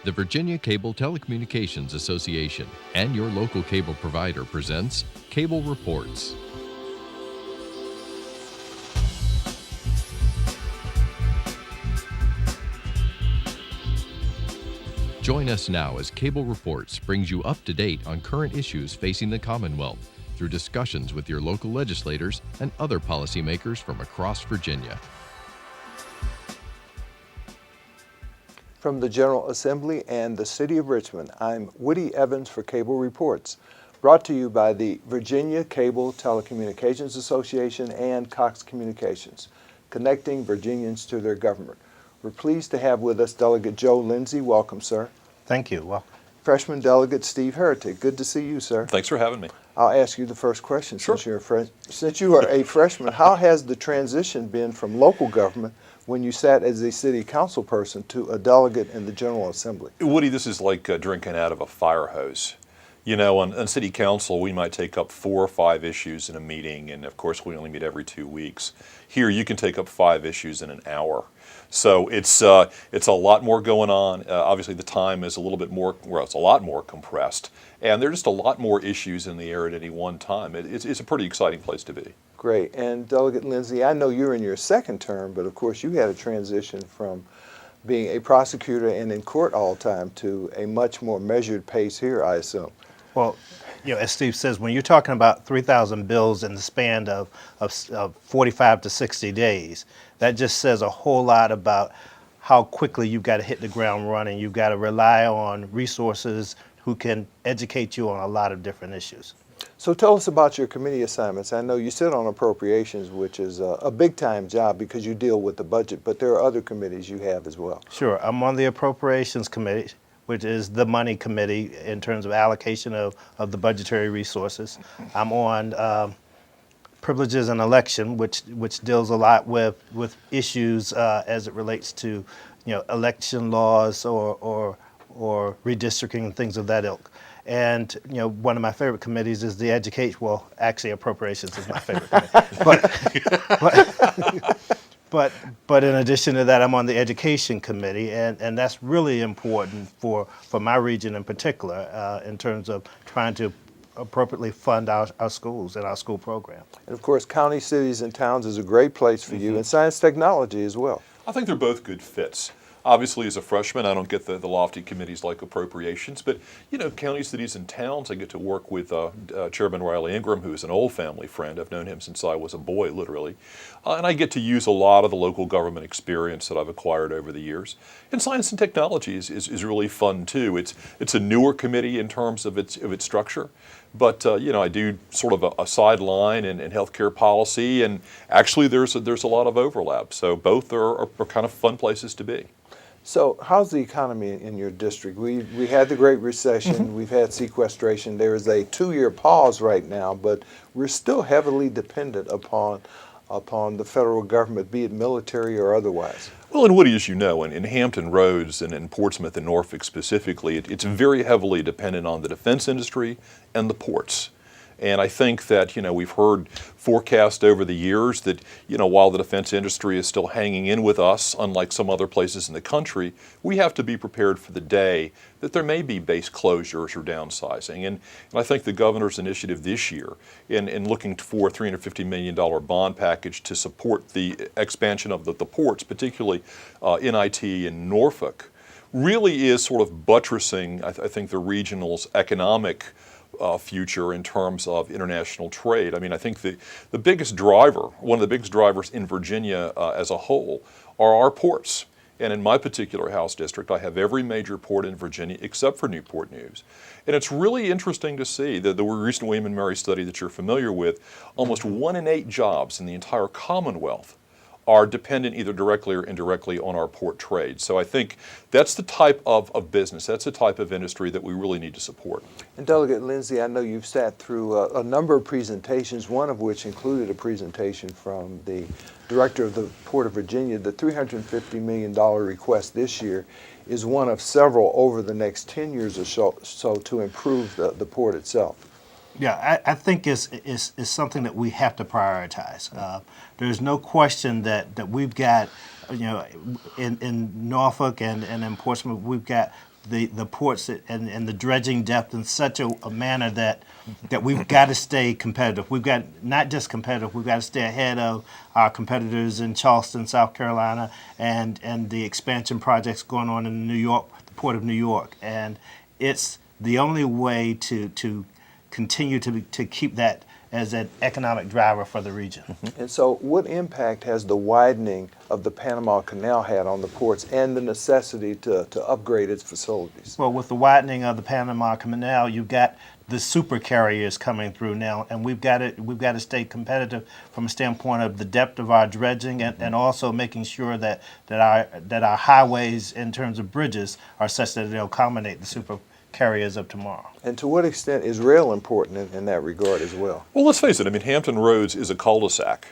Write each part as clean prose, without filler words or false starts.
The Virginia Cable Telecommunications Association and your local cable provider presents Cable Reports. Join us now as Cable Reports brings you up to date on current issues facing the Commonwealth through discussions with your local legislators and other policymakers from across Virginia. From the General Assembly and the City of Richmond, I'm Woody Evans for Cable Reports, brought to you by the Virginia Cable Telecommunications Association and Cox Communications, connecting Virginians to their government. We're pleased to have with us Delegate Joe Lindsey. Welcome, sir. Thank you. Well, Freshman Delegate Steve Heretick. Good to see you, sir. Thanks for having me. I'll ask you the first question. Sure. Since you are a freshman, how has the transition been from local government when you sat as a city council person to a delegate in the General Assembly? Woody, this is like drinking out of a fire hose. You know, on city council, we might take up 4 or 5 issues in a meeting, and of course, we only meet every 2 weeks. Here, you can take up 5 issues in an hour. So it's a lot more going on. Obviously, the time is a little bit more, well, it's a lot more compressed, and there's just a lot more issues in the air at any one time. It's a pretty exciting place to be. Great. And Delegate Lindsey, I know you're in your second term, but of course, you had a transition from being a prosecutor and in court all the time to a much more measured pace here, I assume. well, you know, as Steve says, when you're talking about 3,000 bills in the span of 45 to 60 days, that just says a whole lot about how quickly you've got to hit the ground running. You've got to rely on resources who can educate you on a lot of different issues. So tell us about your committee assignments. I know you sit on appropriations, which is a big-time job because you deal with the budget, but there are other committees you have as well. Sure, I'm on the Appropriations Committee, which is the money committee in terms of allocation of the budgetary resources. I'm on Privileges and Election, which deals a lot with issues as it relates to, election laws or redistricting and things of that ilk. And one of my favorite committees is the education. Well, actually, appropriations is my favorite committee. But in addition to that, I'm on the Education Committee, and that's really important for my region in particular in terms of trying to appropriately fund our schools and our school program. And of course, county, cities, and towns is a great place for you, and science technology as well. I think they're both good fits. Obviously, as a freshman, I don't get the lofty committees like appropriations, but, counties, cities, and towns, I get to work with Chairman Riley Ingram, who is an old family friend. I've known him since I was a boy, literally. And I get to use a lot of the local government experience that I've acquired over the years. And science and technology is really fun, too. It's a newer committee in terms of its structure. But, I do sort of a sideline in healthcare policy, and actually there's a lot of overlap. So both are kind of fun places to be. So how's the economy in your district? We had the Great Recession, we've had sequestration. There is a 2-year pause right now, but we're still heavily dependent upon the federal government, be it military or otherwise. Well, and Woody, as you know, in Hampton Roads and in Portsmouth and Norfolk specifically, it's very heavily dependent on the defense industry and the ports. And I think that, we've heard forecast over the years that, while the defense industry is still hanging in with us, unlike some other places in the country, we have to be prepared for the day that there may be base closures or downsizing. And I think the governor's initiative this year in looking for a $350 million bond package to support the expansion of the ports, particularly NIT in Norfolk, really is sort of buttressing, I think, the regional's economic future in terms of international trade. I mean, I think the biggest driver, one of the biggest drivers in Virginia as a whole, are our ports. And in my particular House district, I have every major port in Virginia except for Newport News. And it's really interesting to see that the recent William and Mary study that you're familiar with, almost 1 in 8 jobs in the entire Commonwealth are dependent either directly or indirectly on our port trade. So I think that's the type of business, that's the type of industry that we really need to support. And Delegate Lindsey, I know you've sat through a number of presentations, one of which included a presentation from the Director of the Port of Virginia. The $350 million request this year is one of several over the next 10 years or so to improve the port itself. Yeah, I think it's something that we have to prioritize. There's no question that we've got, in Norfolk and in Portsmouth, we've got the ports and the dredging depth in such a manner that we've got to stay competitive. We've got not just competitive, we've got to stay ahead of our competitors in Charleston, South Carolina, and the expansion projects going on in New York, the Port of New York. And it's the only way to continue to keep that as an economic driver for the region. And so what impact has the widening of the Panama Canal had on the ports and the necessity to upgrade its facilities? Well, with the widening of the Panama Canal, you've got the super carriers coming through now, and we've got to stay competitive from a standpoint of the depth of our dredging and also making sure that our highways in terms of bridges are such that they'll accommodate the super carriers of tomorrow. And to what extent is rail important in that regard as well? Well, let's face it. I mean, Hampton Roads is a cul-de-sac,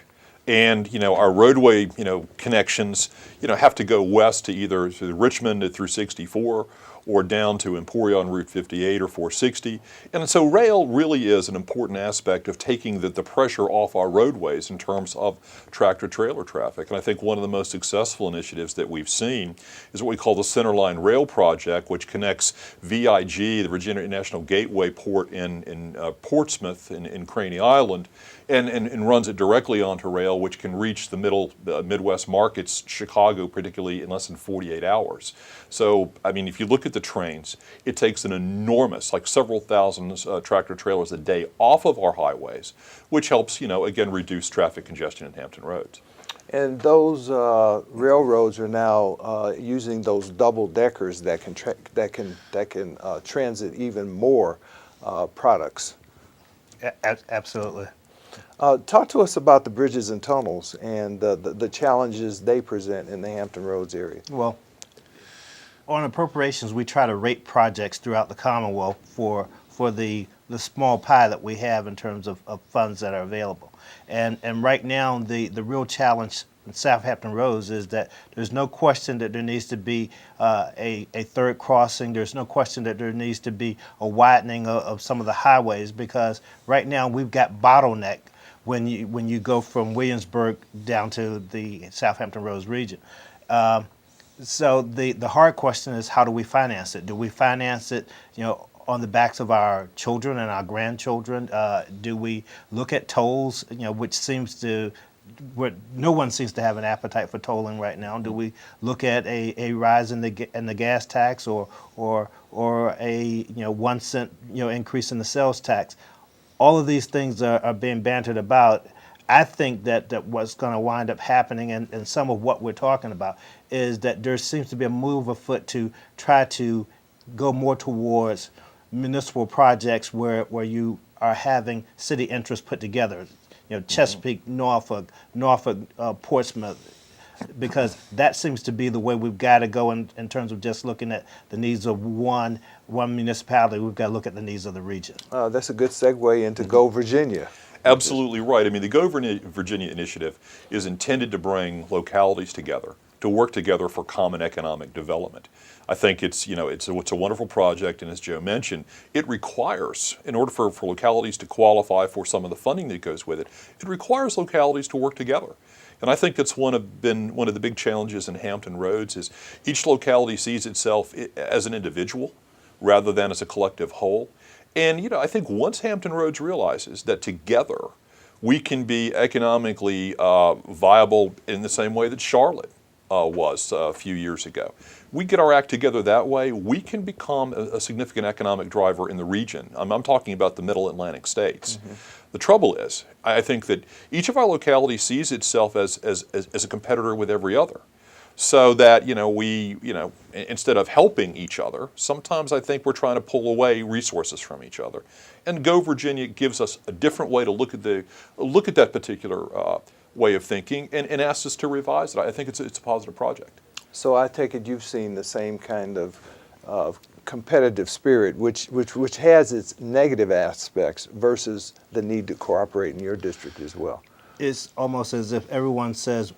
and our roadway connections have to go west to either through Richmond through 64 or down to Emporia on Route 58 or 460. And so rail really is an important aspect of taking the pressure off our roadways in terms of tractor-trailer traffic. And I think one of the most successful initiatives that we've seen is what we call the Centerline Rail Project, which connects VIG, the Virginia International Gateway Port in Portsmouth in Craney Island, and runs it directly onto rail, which can reach the Midwest markets, Chicago particularly, in less than 48 hours. So, I mean, if you look at the trains, it takes an enormous, like several thousand tractor trailers a day off of our highways, which helps, again, reduce traffic congestion in Hampton Roads. And those railroads are now using those double deckers that can transit even more products. Absolutely. Talk to us about the bridges and tunnels and the challenges they present in the Hampton Roads area. Well, on appropriations, we try to rate projects throughout the Commonwealth for the small pie that we have in terms of funds that are available. And right now, the real challenge in Southampton Roads is that there's no question that there needs to be a third crossing. There's no question that there needs to be a widening of some of the highways, because right now we've got bottleneck when you go from Williamsburg down to the Southampton Roads region. So the hard question is, how do we finance it? Do we finance it, on the backs of our children and our grandchildren? Do we look at tolls, which no one seems to have an appetite for tolling right now? Do we look at a rise in the gas tax or a 1 cent increase in the sales tax? All of these things are being bantered about. I think that what's going to wind up happening, and some of what we're talking about, is that there seems to be a move afoot to try to go more towards municipal projects where you are having city interests put together. Chesapeake, Norfolk, Portsmouth, because that seems to be the way we've got to go in terms of just looking at the needs of one municipality. We've got to look at the needs of the region. That's a good segue into Go Virginia. Absolutely right. I mean, the Go Virginia initiative is intended to bring localities together, to work together for common economic development. I think it's a wonderful project, and as Joe mentioned, it requires, in order for localities to qualify for some of the funding that goes with it, it requires localities to work together. And I think that's been one of the big challenges in Hampton Roads is each locality sees itself as an individual rather than as a collective whole. And I think once Hampton Roads realizes that together we can be economically viable in the same way that Charlotte was a few years ago, we get our act together that way, we can become a significant economic driver in the region. I'm talking about the Middle Atlantic states. Mm-hmm. The trouble is, I think that each of our localities sees itself as a competitor with every other. So that, we instead of helping each other, sometimes I think we're trying to pull away resources from each other. And Go Virginia gives us a different way to look at that particular way of thinking and asks us to revise it. I think it's a positive project. So I take it you've seen the same kind of competitive spirit, which has its negative aspects versus the need to cooperate in your district as well. It's almost as if everyone says,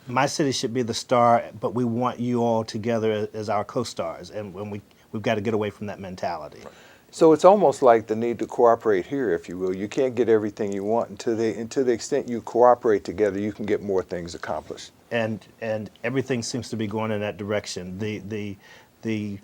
my city should be the star, but we want you all together as our co-stars, and we've got to get away from that mentality. Right. So it's almost like the need to cooperate here, if you will. You can't get everything you want, and to the extent you cooperate together, you can get more things accomplished. And everything seems to be going in that direction. The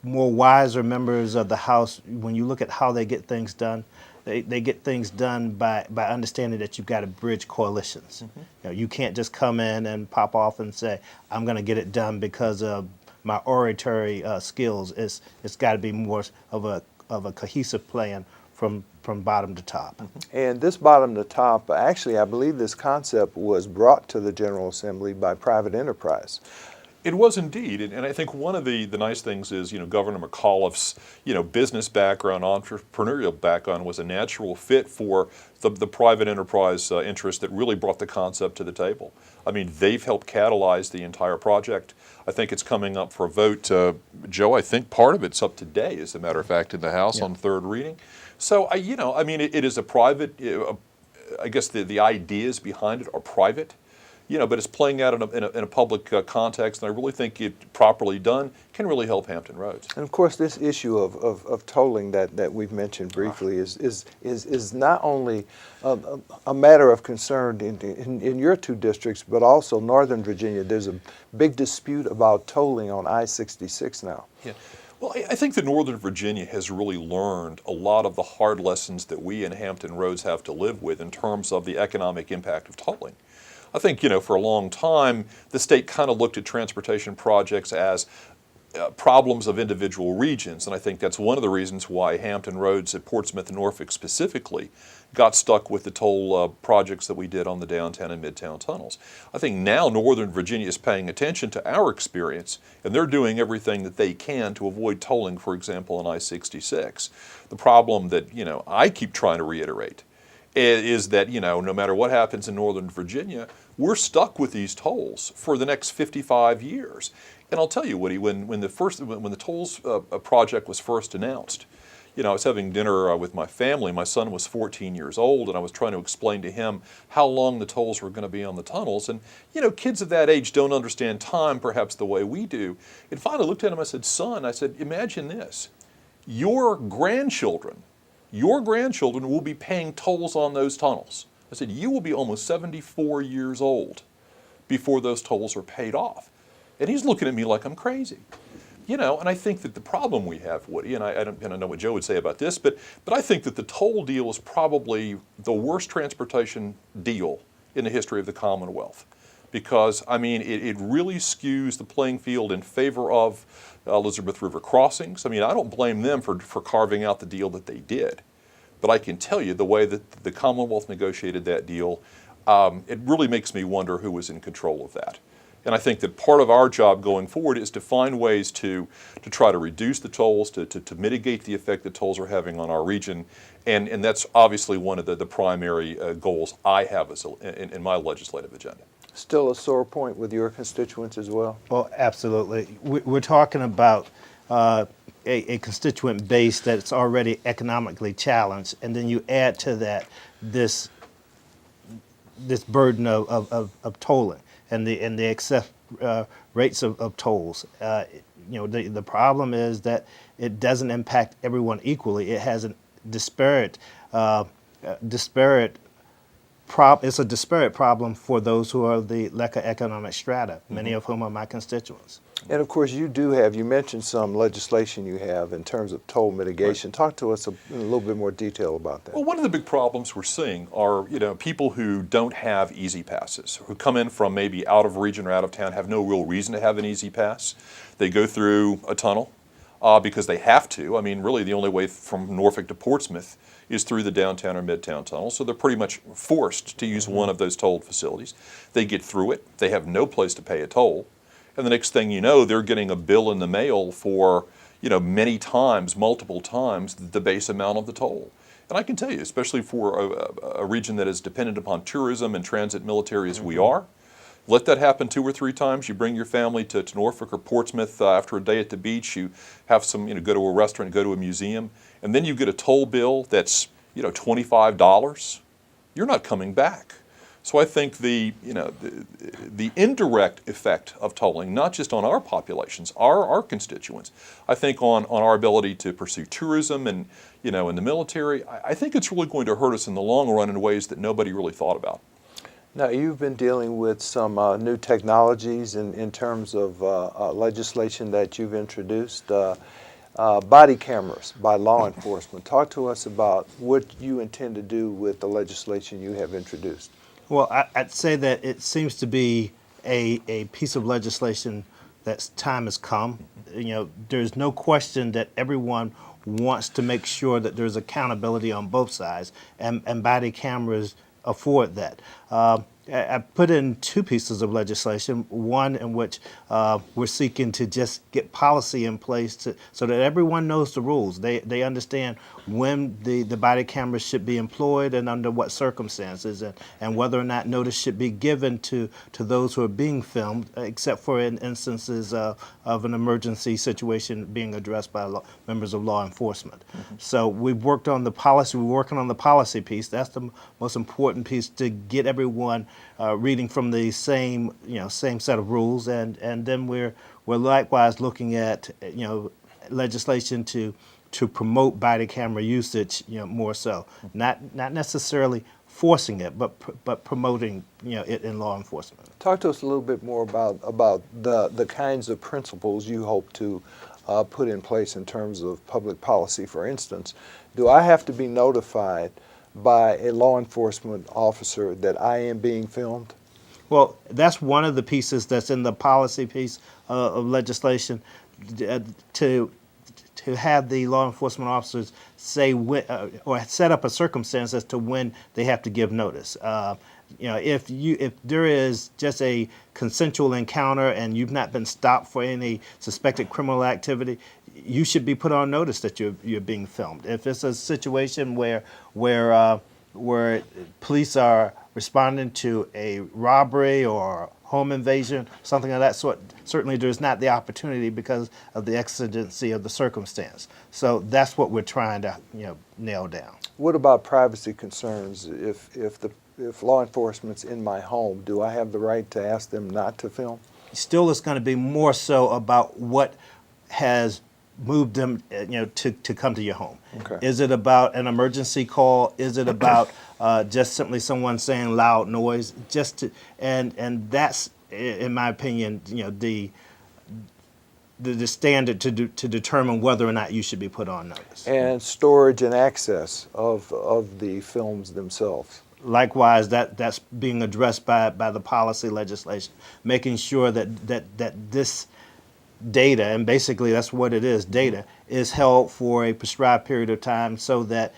more wiser members of the House, when you look at how they get things done, they get things done by understanding that you've got to bridge coalitions. You know, you can't just come in and pop off and say, I'm going to get it done because of my oratory skills. It's got to be more of a cohesive plan from bottom to top. And this bottom to top, actually, I believe this concept was brought to the General Assembly by private enterprise. It was indeed, and I think one of the nice things is, Governor McAuliffe's, business background, entrepreneurial background was a natural fit for the private enterprise interest that really brought the concept to the table. I mean, they've helped catalyze the entire project. I think it's coming up for a vote. Joe, I think part of it's up today, as a matter of fact, in the House on third reading. So, it is a private, I guess the ideas behind it are private. But it's playing out in a public context, and I really think it properly done can really help Hampton Roads. And of course, this issue of tolling that we've mentioned briefly is not only a matter of concern in your two districts, but also Northern Virginia. There's a big dispute about tolling on I-66 now. Yeah. Well, I think that Northern Virginia has really learned a lot of the hard lessons that we in Hampton Roads have to live with in terms of the economic impact of tolling. I think, for a long time, the state kind of looked at transportation projects as problems of individual regions, and I think that's one of the reasons why Hampton Roads at Portsmouth and Norfolk specifically got stuck with the toll projects that we did on the downtown and midtown tunnels. I think now Northern Virginia is paying attention to our experience, and they're doing everything that they can to avoid tolling, for example, on I-66. The problem that, I keep trying to reiterate is that, no matter what happens in Northern Virginia, we're stuck with these tolls for the next 55 years. And I'll tell you, Woody, when the tolls project was first announced, I was having dinner with my family. My son was 14 years old, and I was trying to explain to him how long the tolls were going to be on the tunnels. And, kids of that age don't understand time perhaps the way we do. And finally I looked at him, I said, son, imagine this. Your grandchildren will be paying tolls on those tunnels. I said, you will be almost 74 years old before those tolls are paid off. And he's looking at me like I'm crazy. And I think that the problem we have, Woody, and I don't know what Joe would say about this, but I think that the toll deal is probably the worst transportation deal in the history of the Commonwealth. Because, it really skews the playing field in favor of Elizabeth River crossings. I don't blame them for carving out the deal that they did. But I can tell you the way that the Commonwealth negotiated that deal, it really makes me wonder who was in control of that. And I think that part of our job going forward is to find ways to try to reduce the tolls, to mitigate the effect that tolls are having on our region. And that's obviously one of the primary goals I have in my legislative agenda. Still a sore point with your constituents as well? Well, absolutely. We're talking about a constituent base that's already economically challenged, and then you add to that this burden of tolling and the excess rates of tolls. The problem is that it doesn't impact everyone equally. It has a disparate it's a disparate problem for those who are the lesser economic strata, many of whom are my constituents. And of course, you mentioned some legislation you have in terms of toll mitigation. Right. Talk to us in a little bit more detail about that. Well, one of the big problems we're seeing are, people who don't have easy passes, who come in from maybe out of region or out of town, have no real reason to have an easy pass. They go through a tunnel because they have to. Really the only way from Norfolk to Portsmouth is through the downtown or midtown tunnel, so they're pretty much forced to use one of those tolled facilities. They get through it, they have no place to pay a toll, and the next thing you know, they're getting a bill in the mail for, many times, multiple times, the base amount of the toll. And I can tell you, especially for a region that is dependent upon tourism and transit military as we are, let that happen 2 or 3 times. You bring your family to Norfolk or Portsmouth after a day at the beach. You have some, go to a restaurant, go to a museum, and then you get a toll bill that's, $25. You're not coming back. So I think the indirect effect of tolling, not just on our populations, our constituents, I think on our ability to pursue tourism and, in the military, I think it's really going to hurt us in the long run in ways that nobody really thought about. Now, you've been dealing with some new technologies in terms of legislation that you've introduced. body cameras by law enforcement. Talk to us about what you intend to do with the legislation you have introduced. Well, I'd say that it seems to be a piece of legislation that's time has come. You know, there's no question that everyone wants to make sure that there's accountability on both sides, and body cameras afford that. I put in two pieces of legislation, one in which we're seeking to just get policy in place so that everyone knows the rules. They understand when the body cameras should be employed and under what circumstances, and whether or not notice should be given to those who are being filmed, except for in instances of an emergency situation being addressed by members of law enforcement. Mm-hmm. So we've worked on the policy, we're working on the policy piece. That's the most important piece, to get everyone reading from the same set of rules, and then we're likewise looking at legislation to promote body camera usage, more so, not necessarily forcing it, but promoting it in law enforcement. Talk to us a little bit more about the kinds of principles you hope to put in place in terms of public policy. For instance, do I have to be notified by a law enforcement officer that I am being filmed? Well, that's one of the pieces that's in the policy piece of legislation, to have the law enforcement officers say when, or set up a circumstance as to when they have to give notice. If there is just a consensual encounter and you've not been stopped for any suspected criminal activity, you should be put on notice that you're being filmed. If it's a situation where police are responding to a robbery or home invasion, something of that sort, certainly there's not the opportunity because of the exigency of the circumstance. So that's what we're trying to nail down. What about privacy concerns? If law enforcement's in my home, do I have the right to ask them not to film? Still, it's going to be more so about what has moved them to come to your home. Okay. Is it about an emergency call? Is it about just simply someone saying loud noise? And that's, in my opinion, the standard to determine whether or not you should be put on notice. And storage and access of the films themselves. Likewise, that's being addressed by the policy legislation, making sure that this data, and basically that's what it is, data, is held for a prescribed period of time so that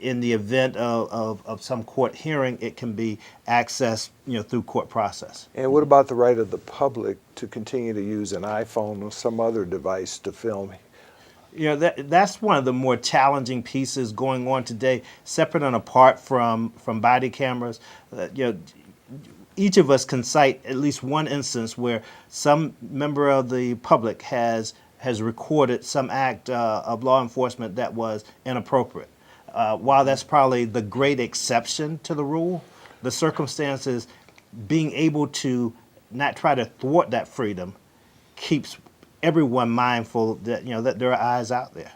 in the event of some court hearing, it can be accessed through court process. And what about the right of the public to continue to use an iPhone or some other device to film? That's one of the more challenging pieces going on today, separate and apart from body cameras. Each of us can cite at least one instance where some member of the public has recorded some act of law enforcement that was inappropriate. While that's probably the great exception to the rule, the circumstances, being able to not try to thwart that freedom keeps everyone mindful that that there are eyes out there.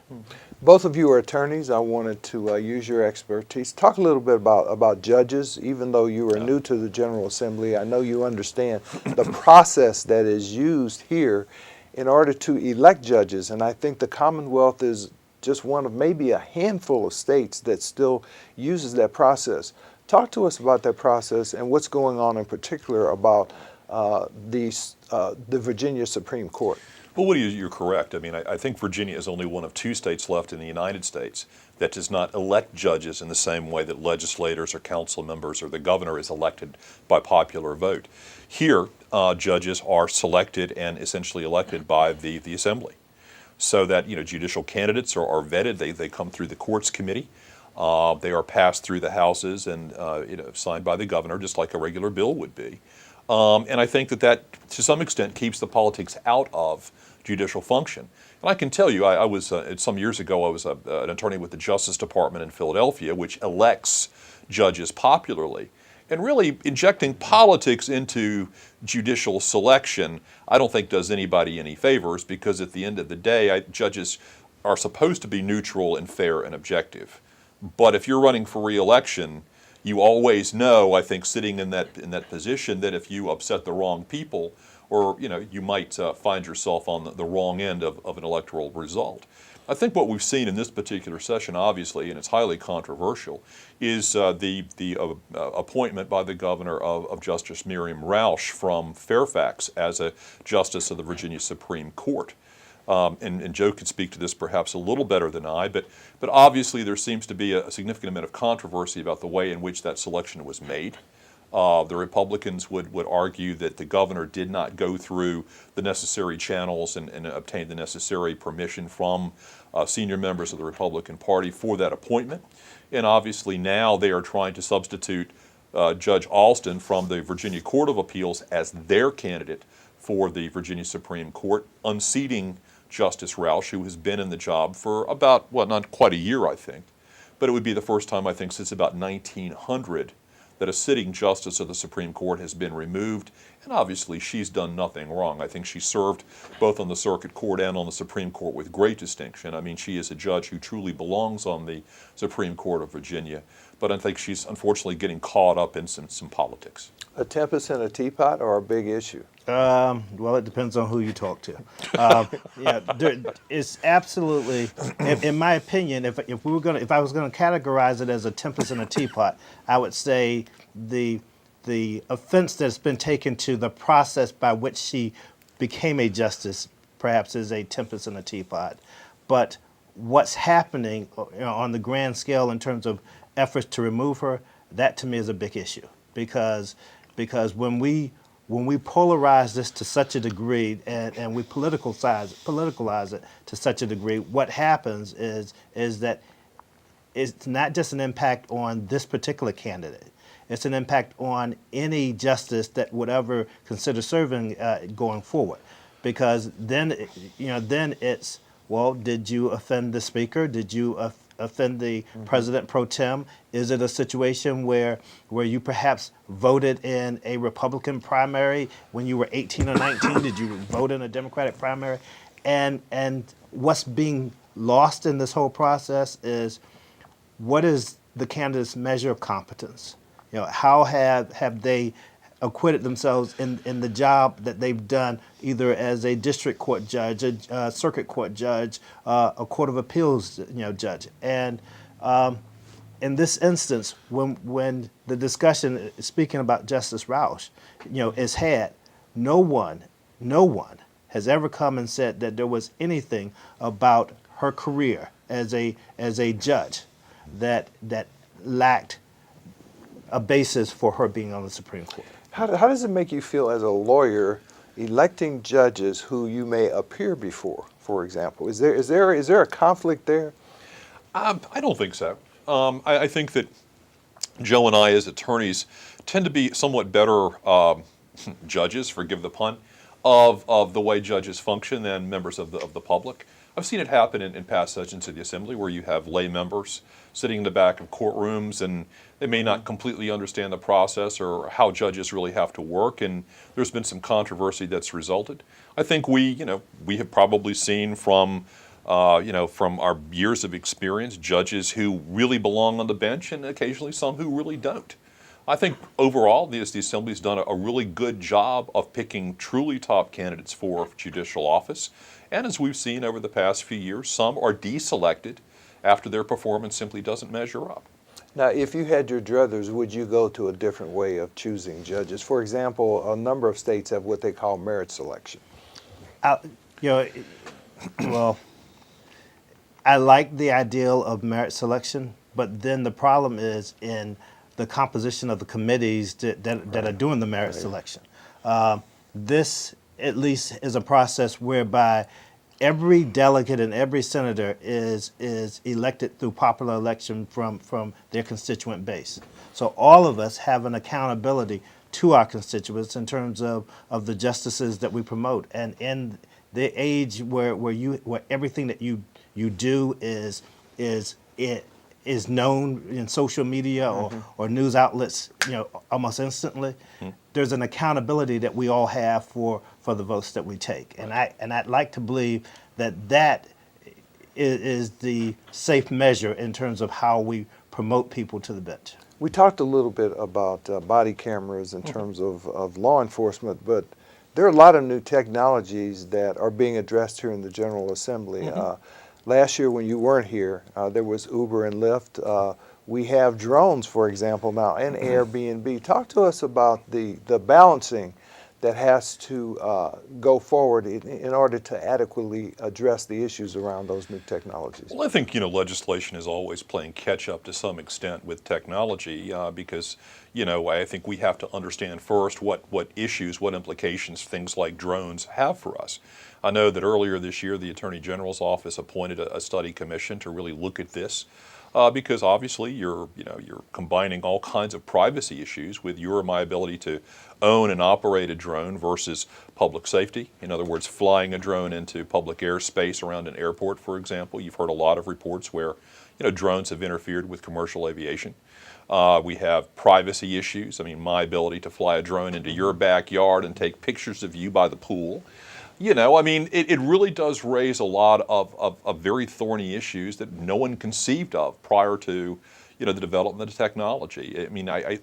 Both of you are attorneys. I wanted to use your expertise. Talk a little bit about judges. Even though you are new to the General Assembly, I know you understand the process that is used here in order to elect judges. And I think the Commonwealth is just one of maybe a handful of states that still uses that process. Talk to us about that process and what's going on in particular about the Virginia Supreme Court. Well, Woody, you're correct. I mean, I think Virginia is only one of two states left in the United States that does not elect judges in the same way that legislators or council members or the governor is elected by popular vote. Here, judges are selected and essentially elected by the Assembly. So that, judicial candidates are vetted. They come through the courts committee. They are passed through the houses and signed by the governor, just like a regular bill would be. And I think that to some extent keeps the politics out of judicial function. And I can tell you, I was some years ago, I was an attorney with the Justice Department in Philadelphia, which elects judges popularly. And really injecting politics into judicial selection, I don't think does anybody any favors, because at the end of the day, judges are supposed to be neutral and fair and objective. But if you're running for re-election, you always know, I think, sitting in that position, that if you upset the wrong people or you might find yourself on the wrong end of an electoral result. I think what we've seen in this particular session, obviously, and it's highly controversial, is the appointment by the governor of Justice Miriam Roush from Fairfax as a justice of the Virginia Supreme Court. And Joe could speak to this perhaps a little better than I, but obviously there seems to be a significant amount of controversy about the way in which that selection was made. The Republicans would argue that the governor did not go through the necessary channels and obtain the necessary permission from senior members of the Republican Party for that appointment. And obviously now they are trying to substitute Judge Alston from the Virginia Court of Appeals as their candidate for the Virginia Supreme Court, unseating Justice Roush, who has been in the job for about, well, not quite a year, I think. But it would be the first time, I think, since about 1900 that a sitting justice of the Supreme Court has been removed, and obviously she's done nothing wrong. I think she served both on the Circuit Court and on the Supreme Court with great distinction. I mean, she is a judge who truly belongs on the Supreme Court of Virginia, but I think she's unfortunately getting caught up in some politics. A tempest in a teapot or a big issue? Well, it depends on who you talk to. It's absolutely, in my opinion, if I was gonna categorize it as a tempest in a teapot, I would say the offense that's been taken to the process by which she became a justice perhaps is a tempest in a teapot. But what's happening on the grand scale in terms of efforts to remove her, that to me is a big issue because when we polarize this to such a degree and we politicalize it to such a degree, what happens is that it's not just an impact on this particular candidate. It's an impact on any justice that would ever consider serving going forward. Because then it's, well, did you offend the speaker? Did you offend the president pro tem? Is it a situation where you perhaps voted in a Republican primary when you were 18 or 19? Did you vote in a Democratic primary? And what's being lost in this whole process is what is the candidate's measure of competence? How have they acquitted themselves in the job that they've done, either as a district court judge, a circuit court judge, a court of appeals judge. And in this instance, when the discussion, speaking about Justice Roush, is had, no one has ever come and said that there was anything about her career as a judge that lacked a basis for her being on the Supreme Court. How does it make you feel as a lawyer electing judges who you may appear before, for example? Is there a conflict there? I don't think so. I think that Joe and I as attorneys tend to be somewhat better judges, forgive the pun, of the way judges function than members of the public. I've seen it happen in past sessions of the Assembly where you have lay members sitting in the back of courtrooms and they may not completely understand the process or how judges really have to work, and there's been some controversy that's resulted. I think we have probably seen from our years of experience, judges who really belong on the bench and occasionally some who really don't. I think overall the Assembly's done a really good job of picking truly top candidates for judicial office. And as we've seen over the past few years, some are deselected after their performance simply doesn't measure up. Now, if you had your druthers, would you go to a different way of choosing judges? For example, a number of states have what they call merit selection. Well, I like the ideal of merit selection, but then the problem is in the composition of the committees that are doing the merit selection. This, at least, is a process whereby every delegate and every senator is elected through popular election from their constituent base. So all of us have an accountability to our constituents in terms of the justices that we promote. And in the age where everything that you do is known in social media or news outlets, almost instantly, there's an accountability that we all have for the votes that we take. And I'd like to believe that is the safe measure in terms of how we promote people to the bench. We talked a little bit about body cameras in terms of law enforcement, but There are a lot of new technologies that are being addressed here in the General Assembly. Last year when you weren't here, there was Uber and Lyft. We have drones, for example, now, and Airbnb. Talk to us about the balancing that has to go forward in order to adequately address the issues around those new technologies. Well, I think, legislation is always playing catch up to some extent with technology because, I think we have to understand first what issues, what implications things like drones have for us. I know that earlier this year, the Attorney General's office appointed a study commission to really look at this. Because obviously you're combining all kinds of privacy issues with your or my ability to own and operate a drone versus public safety. In other words, flying a drone into public airspace around an airport, for example. You've heard a lot of reports where drones have interfered with commercial aviation. We have privacy issues. I mean, my ability to fly a drone into your backyard and take pictures of you by the pool. It really does raise a lot of very thorny issues that no one conceived of prior to, the development of technology.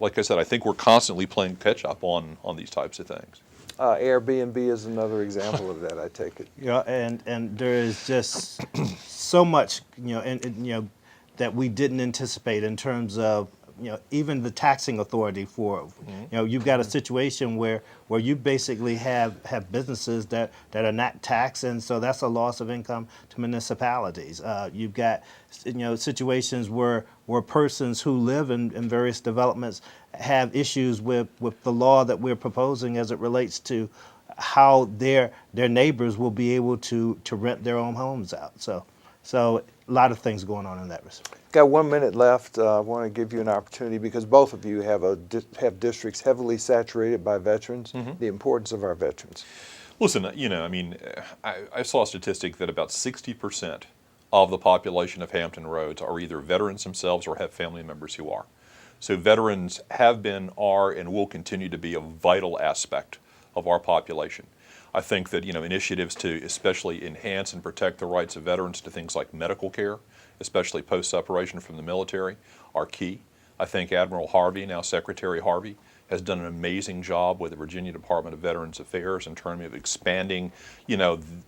Like I said, I think we're constantly playing catch up on these types of things. Airbnb is another example of that, I take it. And there is just so much, that we didn't anticipate in terms of, even the taxing authority for, you've got a situation where you basically have businesses that are not taxed, and so that's a loss of income to municipalities. You've got, situations where persons who live in various developments have issues with the law that we're proposing as it relates to how their neighbors will be able to rent their own homes out. So a lot of things going on in that respect. Got 1 minute left. I want to give you an opportunity because both of you have districts heavily saturated by veterans, the importance of our veterans. Listen, I saw a statistic that about 60% of the population of Hampton Roads are either veterans themselves or have family members who are. So veterans have been, are, and will continue to be a vital aspect of our population. I think that initiatives to especially enhance and protect the rights of veterans to things like medical care, especially post-separation from the military, are key. I think Admiral Harvey, now Secretary Harvey, has done an amazing job with the Virginia Department of Veterans Affairs in terms of expanding,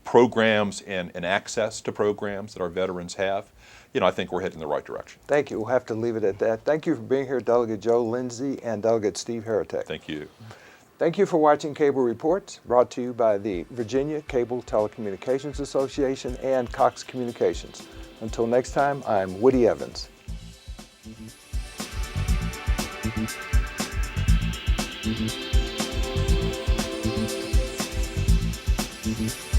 programs and access to programs that our veterans have. I think we're heading in the right direction. Thank you. We'll have to leave it at that. Thank you for being here, Delegate Joe Lindsey and Delegate Steve Heretick. Thank you. Thank you for watching Cable Reports, brought to you by the Virginia Cable Telecommunications Association and Cox Communications. Until next time, I'm Woody Evans. Mm-hmm.